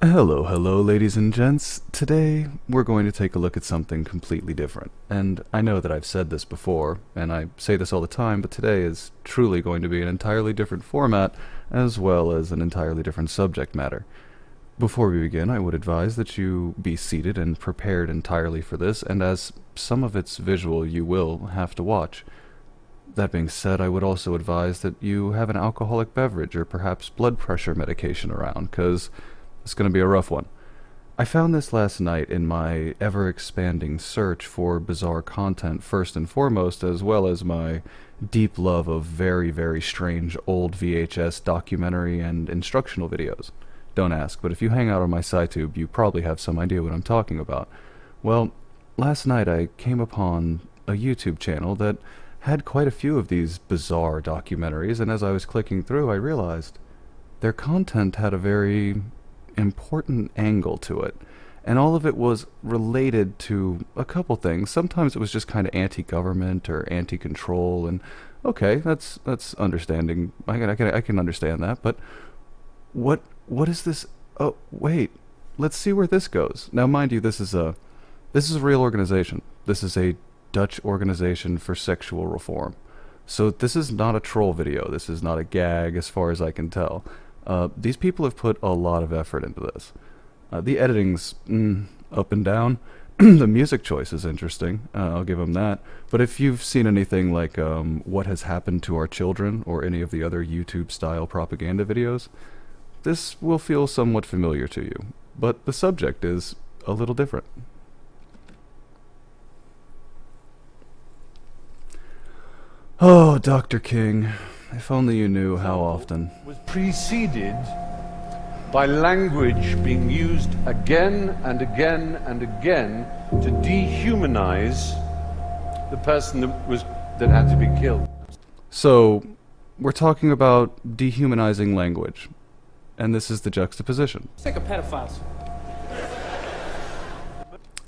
Hello, ladies and gents. Today, we're going to take a look at something completely different. And I know that I've said this before, and I say this all the time, but today is truly going to be an entirely different format, as well as an entirely different subject matter. Before we begin, I would advise that you be seated and prepared entirely for this, and as some of it's visual, you will have to watch. That being said, I would also advise that you have an alcoholic beverage or perhaps blood pressure medication around, because it's going to be a rough one. I found this last night in my ever-expanding search for bizarre content first and foremost, as well as my deep love of very, very strange old VHS documentary and instructional videos. Don't ask, but if you hang out on my SciTube, you probably have some idea what I'm talking about. Well, last night I came upon a YouTube channel that had quite a few of these bizarre documentaries, and as I was clicking through, I realized their content had a very important angle to it, and all of it was related to a couple things. Sometimes it was just kind of anti-government or anti-control, and okay, that's understanding. I can understand that, but what is this? Oh wait, let's see where this goes. Now, mind you, this is a real organization. This is a Dutch organization for sexual reform. So this is not a troll video. This is not a gag, as far as I can tell. These people have put a lot of effort into this. The editing's up and down. The music choice is interesting. I'll give them that. But if you've seen anything like What Has Happened to Our Children or any of the other YouTube-style propaganda videos, this will feel somewhat familiar to you. But the subject is a little different. Oh, Dr. King, if only you knew how often. Was preceded by language being used again and again and again to dehumanize the person that had to be killed. So, we're talking about dehumanizing language, and this is the juxtaposition. Let's take a pedophiles.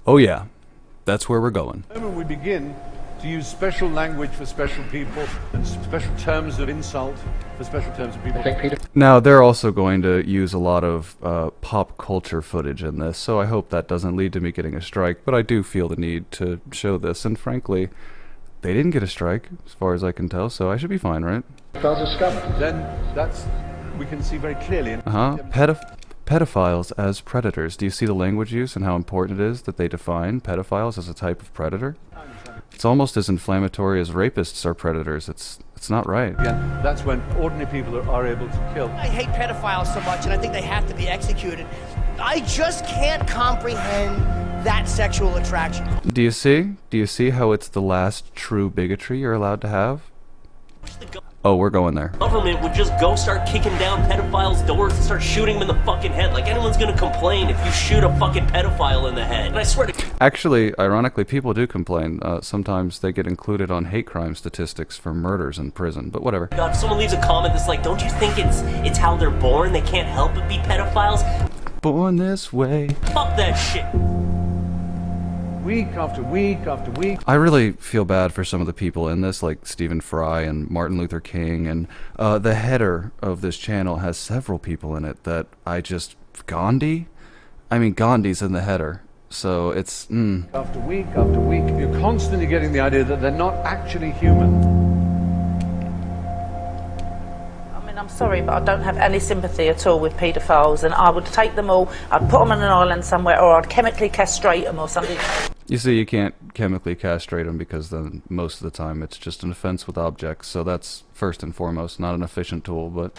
Oh yeah, that's where we're going. The moment we begin to use special language for special people and special terms of insult for special terms of people. Now, they're also going to use a lot of pop culture footage in this, so I hope that doesn't lead to me getting a strike, but I do feel the need to show this, and frankly, they didn't get a strike, as far as I can tell, so I should be fine, right? Then we can see very clearly. Pedophiles as predators. Do you see the language use and how important it is that they define pedophiles as a type of predator? It's almost as inflammatory as rapists are predators. It's not right. Again, that's when ordinary people are able to kill. I hate pedophiles so much, and I think they have to be executed. I just can't comprehend that sexual attraction. Do you see? Do you see how it's the last true bigotry you're allowed to have? Oh, we're going there. Government would just go start kicking down pedophiles' doors and start shooting them in the fucking head. Like, anyone's gonna complain if you shoot a fucking pedophile in the head. And I swear to... Actually, ironically, people do complain. Sometimes they get included on hate crime statistics for murders in prison, but whatever. God, if someone leaves a comment that's like, don't you think it's how they're born? They can't help but be pedophiles? Born this way. Fuck that shit. Week after week after week. I really feel bad for some of the people in this, like Stephen Fry and Martin Luther King, and the header of this channel has several people in it that I just... Gandhi? I mean, Gandhi's in the header, so it's... After week after week, you're constantly getting the idea that they're not actually human. I'm sorry, but I don't have any sympathy at all with paedophiles, and I would take them all, I'd put them on an island somewhere, or I'd chemically castrate them or something. You see, you can't chemically castrate them because then most of the time it's just an offense with objects, so that's first and foremost not an efficient tool, but...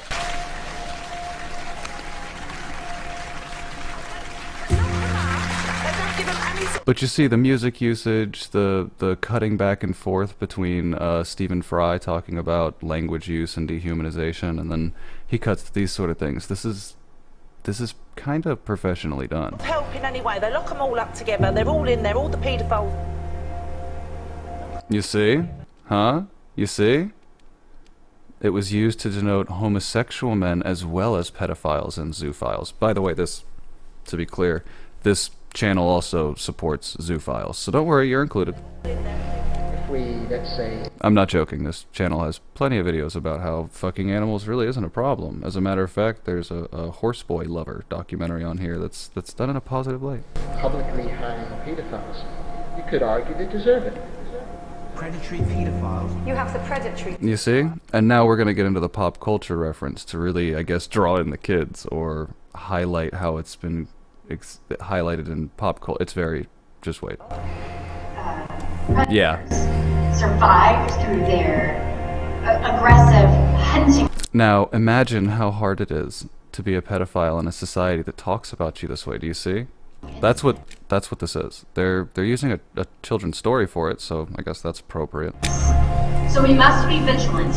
But you see, the music usage, the cutting back and forth between Stephen Fry talking about language use and dehumanization, and then he cuts to these sort of things. This is kind of professionally done. Help in any way. They lock them all up together. They're all in there, all the paedophiles. You see? Huh? You see? It was used to denote homosexual men as well as pedophiles and zoophiles. By the way, this, to be clear, this channel also supports zoophiles, so don't worry, you're included. If we, let's say... I'm not joking. This channel has plenty of videos about how fucking animals really isn't a problem. As a matter of fact, there's a horseboy lover documentary on here that's done in a positive light. Publicly hang pedophiles. You could argue they deserve it. Predatory pedophiles. You have the predatory. You see? And now we're going to get into the pop culture reference to really, I guess, draw in the kids or highlight how it's been highlighted in pop culture. It's very... just wait. Yeah. Survived through their aggressive hunting. Now, imagine how hard it is to be a pedophile in a society that talks about you this way. Do you see? That's what this is. They're using a children's story for it, so I guess that's appropriate. So we must be vigilant.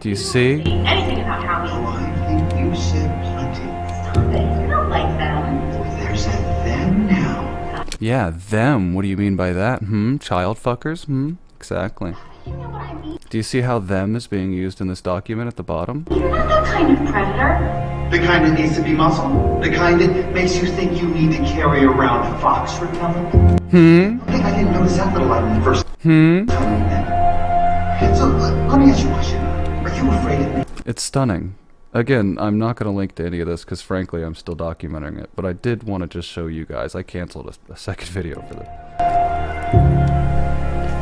Do you see? Anything about how we... I think you said plenty. Stop it. You're not like them. There's a them now. Yeah, them. What do you mean by that? Child fuckers? Exactly. You know what I mean? Do you see how them is being used in this document at the bottom? You're not that kind of predator. The kind that needs to be muscled? The kind that makes you think you need to carry around fox repellent? I think I didn't notice that little item the first time we met. So, let me ask you a question. Are you afraid of me? It's stunning. Again, I'm not going to link to any of this because frankly I'm still documenting it, but I did want to just show you guys. I canceled a second video for this.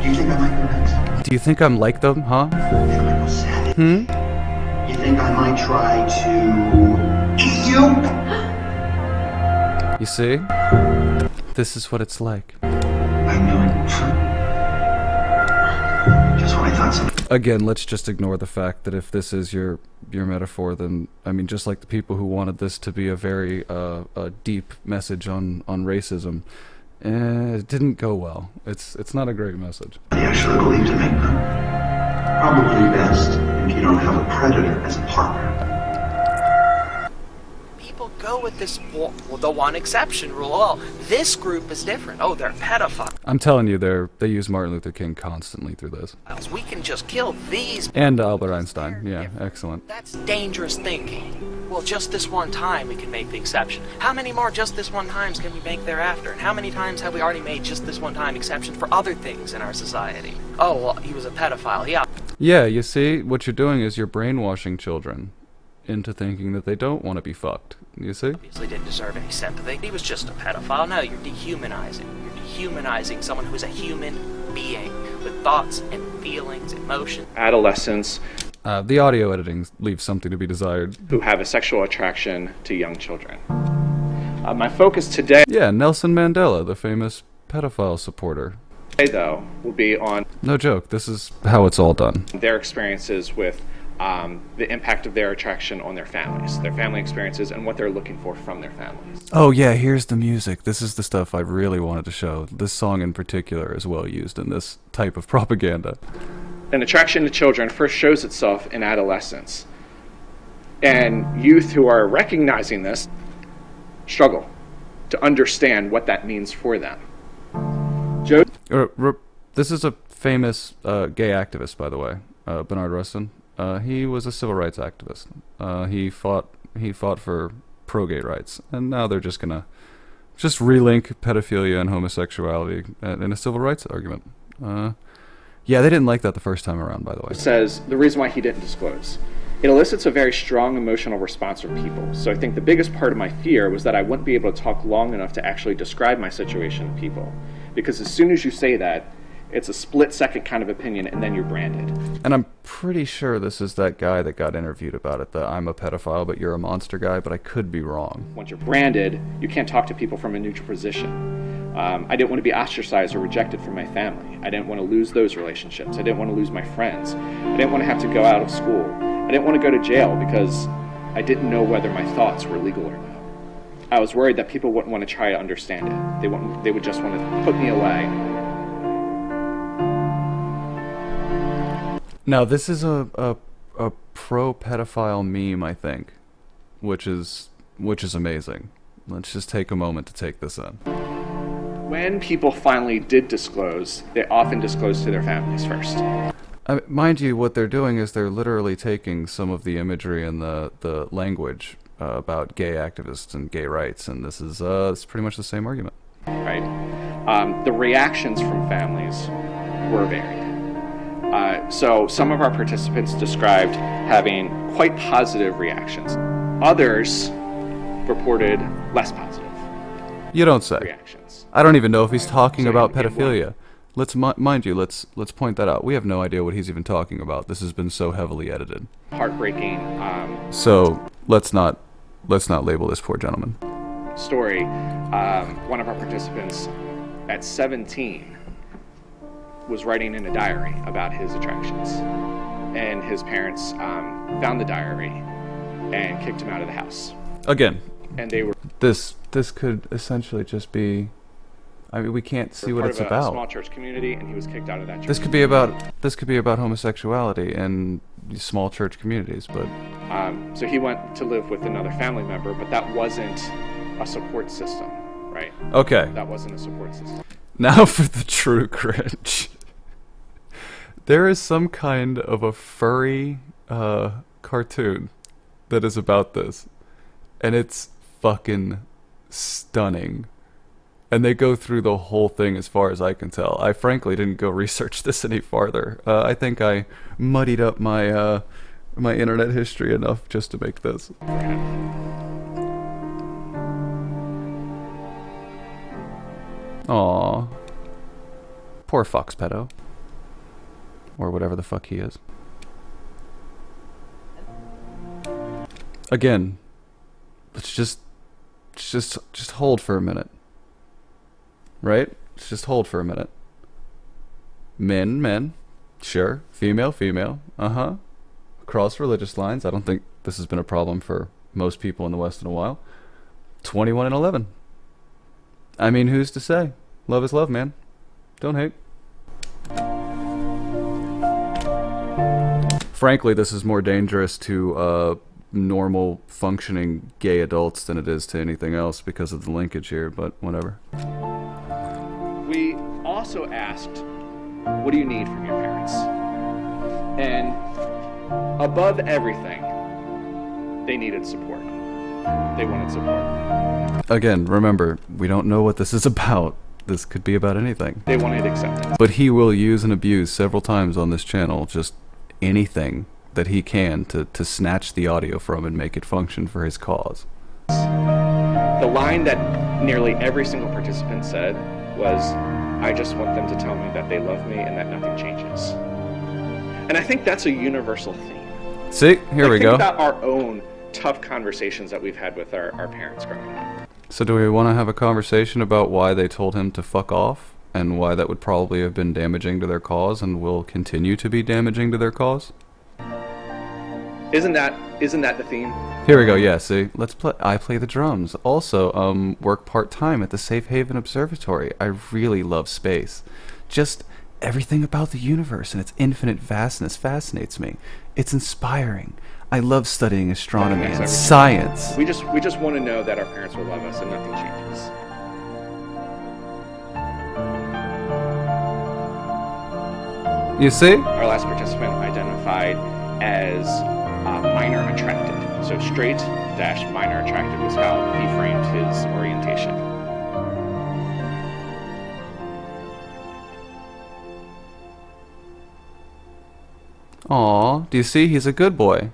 Do you think I might go next? Do you think I'm like them, huh? You think I might go savage? You think I might try to eat you? You see? This is what it's like. I knew it. Just when I thought something. Again, let's just ignore the fact that if this is your metaphor, then, I mean, just like the people who wanted this to be a very deep message on racism, it didn't go well. It's not a great message. I actually believe to make them. Probably best if you don't have a predator as a partner. People go with this, well, the one exception rule. Oh, this group is different. Oh, they're pedophiles. I'm telling you, they use Martin Luther King constantly through this. We can just kill these. And Albert Einstein. Yeah, excellent. That's dangerous thinking. Well, just this one time we can make the exception. How many more just this one times can we make thereafter? And how many times have we already made just this one time exception for other things in our society? Oh, well, he was a pedophile. Yeah. Yeah, you see, what you're doing is you're brainwashing children into thinking that they don't want to be fucked. You see? Obviously didn't deserve any sympathy. He was just a pedophile. No, you're dehumanizing. You're dehumanizing someone who is a human being with thoughts and feelings, emotions. Adolescents the audio editing leaves something to be desired. who have a sexual attraction to young children. My focus today, Yeah, Nelson Mandela, the famous pedophile supporter. though, will be on No joke, this is how it's all done. their experiences with the impact of their attraction on their families, their family experiences, and what they're looking for from their families. Oh yeah, here's the music. This is the stuff I really wanted to show. This song in particular is well used in this type of propaganda. An attraction to children first shows itself in adolescence. And youth who are recognizing this struggle to understand what that means for them. This is a famous gay activist, by the way, Bernard Rustin. He was a civil rights activist. He fought for pro-gay rights, and now they're just gonna relink pedophilia and homosexuality in a civil rights argument. Yeah, they didn't like that the first time around, by the way. Says the reason why he didn't disclose. It elicits a very strong emotional response from people. So I think the biggest part of my fear was that I wouldn't be able to talk long enough to actually describe my situation to people. Because as soon as you say that, it's a split-second kind of opinion, and then you're branded. And I'm pretty sure this is that guy that got interviewed about it, the I'm a pedophile, but you're a monster guy, but I could be wrong. Once you're branded, you can't talk to people from a neutral position. I didn't want to be ostracized or rejected from my family. I didn't want to lose those relationships. I didn't want to lose my friends. I didn't want to have to go out of school. I didn't want to go to jail because I didn't know whether my thoughts were legal or not. I was worried that people wouldn't want to try to understand it. They would just want to put me away. Now, this is a pro-pedophile meme, I think, which is amazing. Let's just take a moment to take this in. When people finally did disclose, they often disclosed to their families first. Mind you, what they're doing is they're literally taking some of the imagery and the language about gay activists and gay rights, and this is it's pretty much the same argument. Right? the reactions from families were varied. So some of our participants described having quite positive reactions. Others reported less positive You don't say. reactions. I don't even know if he's talking So about it went- pedophilia. Mind you, let's point that out. We have no idea what he's even talking about. This has been so heavily edited. Heartbreaking So let's not label this poor gentleman. story. One of our participants at 17 was writing in a diary about his attractions, and his parents found the diary and kicked him out of the house. Again, And they were this could essentially just be. I mean, we can't see what part it's of a small about. church community, and he was kicked out of that church. This could be about homosexuality and small church communities, but So he went to live with another family member, but that wasn't a support system, right? okay. That wasn't a support system. Now for the true cringe. There is some kind of a furry cartoon that is about this, and it's fucking stunning. And they go through the whole thing as far as I can tell. I frankly didn't go research this any farther. I think I muddied up my my internet history enough just to make this. For him. Aww. Poor Fox Pedo. Or whatever the fuck he is. Again, let's just hold for a minute. Right? Let's just hold for a minute. Men. Sure. Female. Uh-huh. Across religious lines. I don't think this has been a problem for most people in the West in a while. 21 and 11. I mean, who's to say? Love is love, man. Don't hate. Frankly, this is more dangerous to normal, functioning gay adults than it is to anything else because of the linkage here, but whatever. We also asked, what do you need from your parents? And above everything, they needed support. They wanted support. Again, remember, we don't know what this is about. This could be about anything. They wanted acceptance. But he will use and abuse several times on this channel just anything that he can to snatch the audio from and make it function for his cause. The line that nearly every single participant said was, I just want them to tell me that they love me and that nothing changes. And I think that's a universal theme. See, here we go. Think about our own tough conversations that we've had with our parents growing up. So do we want to have a conversation about why they told him to fuck off and why that would probably have been damaging to their cause and will continue to be damaging to their cause? Isn't that the theme? Here we go. Yeah, see, I play the drums. Also, work part-time at the Safe Haven Observatory. I really love space. Just everything about the universe and its infinite vastness fascinates me. It's inspiring. I love studying astronomy and science. We just want to know that our parents will love us and nothing changes. You see? Our last participant identified as minor attracted. So straight-minor attracted was how he framed his orientation. Aw, do you see? He's a good boy.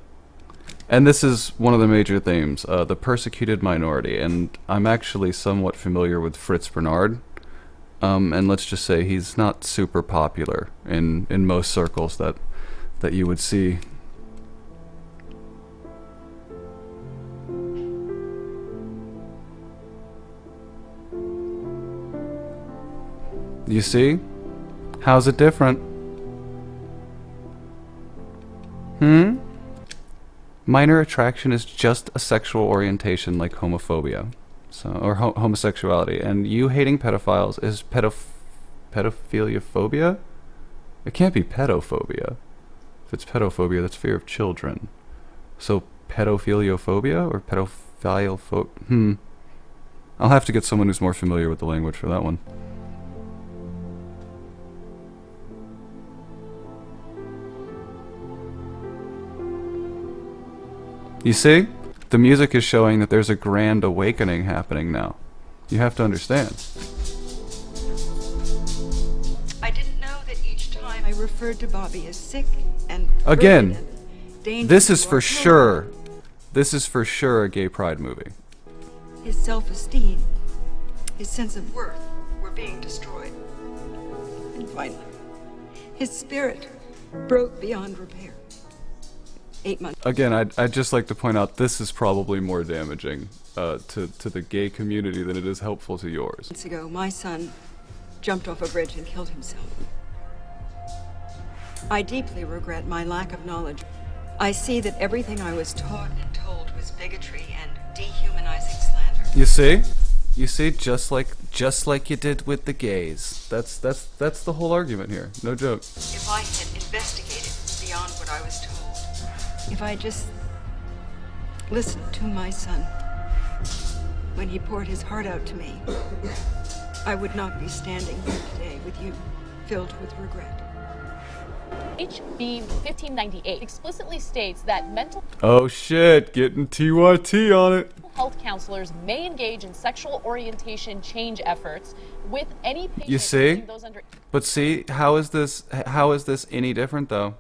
And this is one of the major themes, the persecuted minority. And I'm actually somewhat familiar with Fritz Bernard. And let's just say he's not super popular in most circles that you would see. You see? How's it different? Minor attraction is just a sexual orientation like homophobia, or homosexuality, and you hating pedophiles is pedophiliophobia? It can't be pedophobia. If it's pedophobia, that's fear of children. So pedophiliophobia or pedophilephobia? I'll have to get someone who's more familiar with the language for that one. You see? The music is showing that there's a grand awakening happening now. You have to understand. referred to Bobby as sick and Again, perverted and dangerous this is to for our sure. This is for sure a gay pride movie. His self-esteem, his sense of worth were being destroyed. And finally, his spirit broke beyond repair. 8 months. Again, I'd just like to point out this is probably more damaging to the gay community than it is helpful to yours. Months ago, my son jumped off a bridge and killed himself. I deeply regret my lack of knowledge. I see that everything I was taught and told was bigotry and dehumanizing slander. You see? You see, just like you did with the gays. That's the whole argument here. No joke. If I had investigated beyond what I was told, if I just listened to my son when he poured his heart out to me, I would not be standing here today with you, filled with regret. HB 1598 explicitly states that mental Oh shit, getting TYT on it. health counselors may engage in sexual orientation change efforts with any patient. You see? using those under But see, how is this any different though?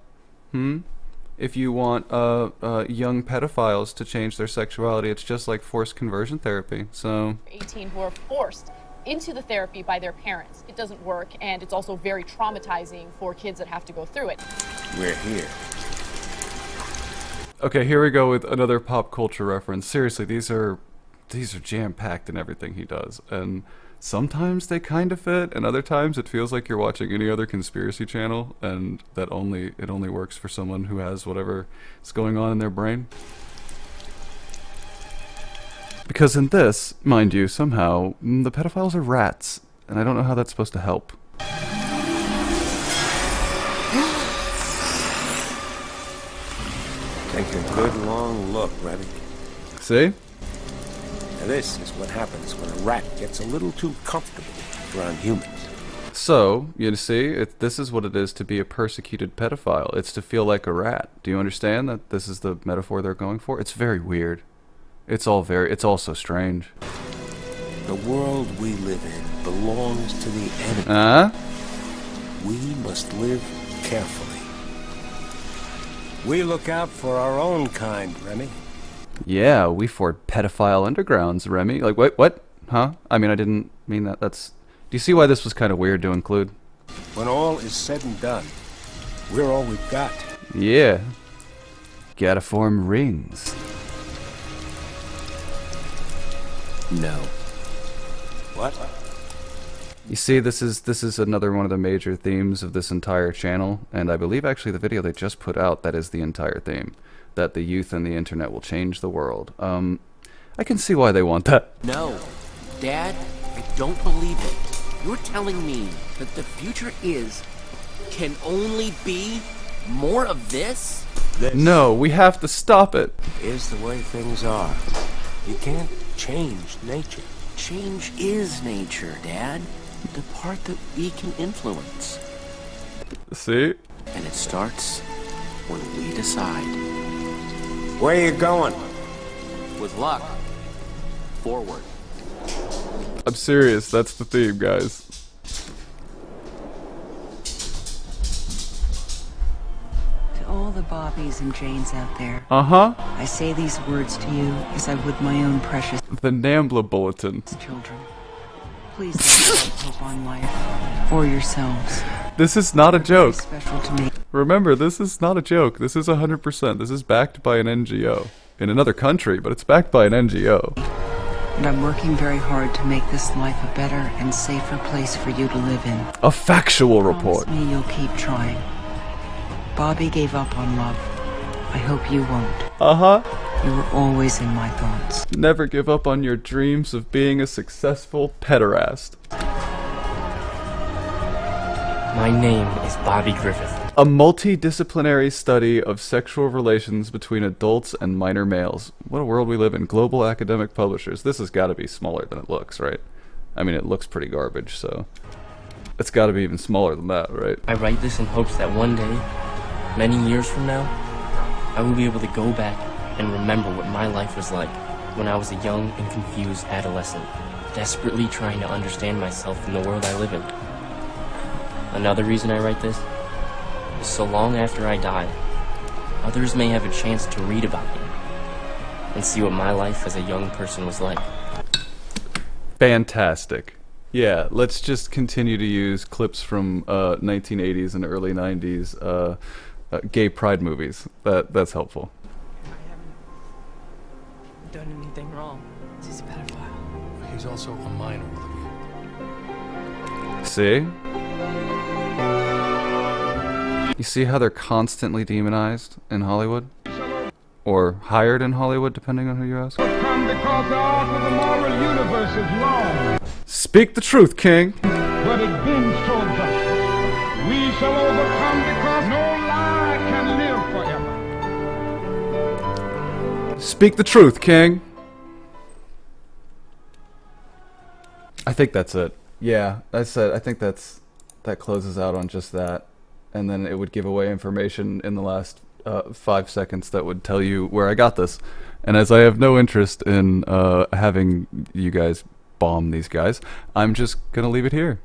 If you want young pedophiles to change their sexuality, it's just like forced conversion therapy. So 18 who are forced into the therapy by their parents. It doesn't work, and it's also very traumatizing for kids that have to go through it. We're here. okay, here we go with another pop culture reference. Seriously, these are jam-packed in everything he does, and sometimes they kind of fit, and other times it feels like you're watching any other conspiracy channel, and that it only works for someone who has whatever is going on in their brain. Because in this, mind you, somehow, the pedophiles are rats, and I don't know how that's supposed to help. Take a good long look, Remy. See? Now this is what happens when a rat gets a little too comfortable around humans. So, you see, this is what it is to be a persecuted pedophile. It's to feel like a rat. Do you understand that this is the metaphor they're going for? It's very weird. It's all so strange. The world we live in belongs to the enemy. We must live carefully. We look out for our own kind, Remy. Yeah, we ford pedophile undergrounds, Remy. Like, wait, what? Huh? I mean, I didn't mean that. Do you see why this was kind of weird to include? When all is said and done, we're all we've got. Yeah. Gotta form rings. No. What? You see, this is another one of the major themes of this entire channel, and I believe actually the video they just put out, that is the entire theme. That the youth and the internet will change the world. I can see why they want that. No. Dad, I don't believe it. You're telling me that the future can only be more of this? No, we have to stop it. Is the way things are. You can't change nature. Change is nature, Dad. The part that we can influence. See? And it starts when we decide. Where are you going? With luck. Forward. I'm serious, that's the theme, guys. To all the Bobbies and Janes out there, I say these words to you as I would my own precious The Nambla Bulletin. children. Please don't give hope on life for yourselves. This is not a joke. Special to me. Remember, this is not a joke. This is 100%. This is backed by an NGO. In another country, but it's backed by an NGO. And I'm working very hard to make this life a better and safer place for you to live in. A factual report. Promise me you'll keep trying. Bobby gave up on love. I hope you won't. You were always in my thoughts. Never give up on your dreams of being a successful pederast. My name is Bobby Griffith. A multidisciplinary study of sexual relations between adults and minor males. What a world we live in. Global academic publishers. This has got to be smaller than it looks, right? I mean, it looks pretty garbage, so it's got to be even smaller than that, right? I write this in hopes that one day, many years from now, I will be able to go back and remember what my life was like when I was a young and confused adolescent, desperately trying to understand myself in the world I live in. Another reason I write this so long after I die, others may have a chance to read about me and see what my life as a young person was like. Fantastic. Yeah, let's just continue to use clips from 1980s and early 90s gay pride movies. That's helpful. Done anything wrong. He's a pedophile. He's also a minor, Olivia. See? You see how they're constantly demonized in Hollywood? Or hired in Hollywood, depending on who you ask. Because the arc of the moral universe is long, Speak the truth, King! but it bends towards us. We shall overcome because no lie can live forever. Speak the truth, King! I think that's it. Yeah, that's it. I think that closes out on just that. And then it would give away information in the last 5 seconds that would tell you where I got this. And as I have no interest in having you guys bomb these guys, I'm just gonna leave it here.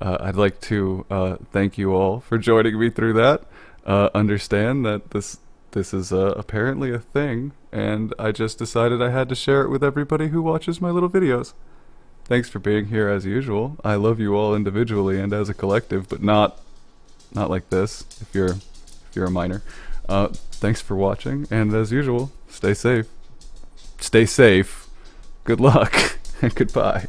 I'd like to thank you all for joining me through that. Understand that this is apparently a thing, and I just decided I had to share it with everybody who watches my little videos. Thanks for being here as usual. I love you all individually and as a collective, but not like this. If you're a minor. Thanks for watching, and as usual, stay safe. Stay safe. Good luck, and goodbye.